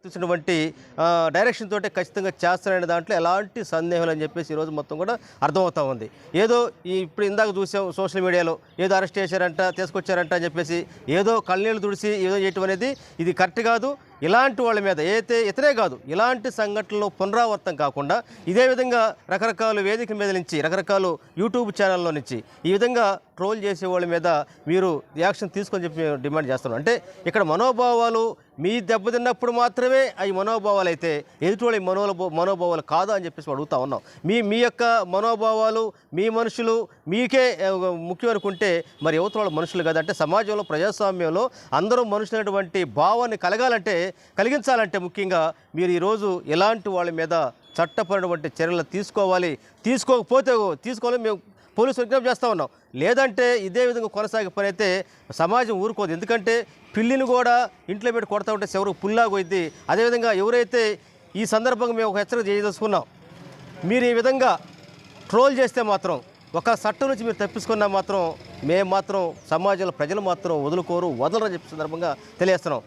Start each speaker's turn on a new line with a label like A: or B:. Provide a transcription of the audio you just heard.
A: చూసినటువంటి డైరెక్షన్ తోటే ఖచ్చితంగా చేస్తారనే దాంట్లో ఎలాంటి సందేహం అని చెప్పేసి ఈరోజు మొత్తం కూడా అర్థమవుతా ఉంది. ఏదో ఇప్పుడు ఇందాక చూసాం సోషల్ మీడియాలో ఏదో అరెస్ట్ చేశారంట, తీసుకొచ్చారంట అని చెప్పేసి ఏదో కళ్ళనీళ్ళు తుడిసి ఏదో చేయటం అనేది ఇది కరెక్ట్ కాదు. ఇలాంటి వాళ్ళ మీద అయితే ఇతనే కాదు, ఇలాంటి సంఘటనలు పునరావృతం కాకుండా ఇదే విధంగా రకరకాల వేదిక మీద నుంచి రకరకాల యూట్యూబ్ ఛానల్లో నుంచి ఈ విధంగా ట్రోల్ చేసే వాళ్ళ మీద మీరు యాక్షన్ తీసుకొని చెప్పి డిమాండ్ చేస్తున్నాం. అంటే ఇక్కడ మనోభావాలు మీ దెబ్బతిన్నప్పుడు మాత్రమే అవి మనోభావాలు అయితే ఎదుటి మనోభావాలు కాదా అని చెప్పేసి అడుగుతా ఉన్నాం. మీ యొక్క మనోభావాలు మీ మనుషులు మీకే ముఖ్యం అనుకుంటే మరి యువత వాళ్ళ మనుషులు కదా. అంటే సమాజంలో ప్రజాస్వామ్యంలో అందరూ మనుషులైనటువంటి భావాన్ని కలిగించాలంటే ముఖ్యంగా మీరు ఈరోజు ఎలాంటి వాళ్ళ మీద చట్టపరమైనటువంటి చర్యలు తీసుకోవాలి. తీసుకోవాలని మేము పోలీసులు విజ్ఞప్తి చేస్తూ ఉన్నాం. లేదంటే ఇదే విధంగా కొనసాగే పని అయితే సమాజం ఊరుకోదు. ఎందుకంటే పిల్లిని కూడా ఇంట్లో పెట్టి కొడతా ఉంటే ఎవరికి పుల్లాగోయిద్ది. అదేవిధంగా ఎవరైతే ఈ సందర్భంగా మేము ఒక హెచ్చరిక చేయదలుచుకున్నాం, మీరు ఈ విధంగా ట్రోల్ చేస్తే మాత్రం ఒక చట్టం నుంచి మీరు తప్పించుకున్నా మాత్రం మేము మాత్రం సమాజంలో ప్రజలు మాత్రం వదలరని చెప్పి సందర్భంగా తెలియజేస్తున్నాం.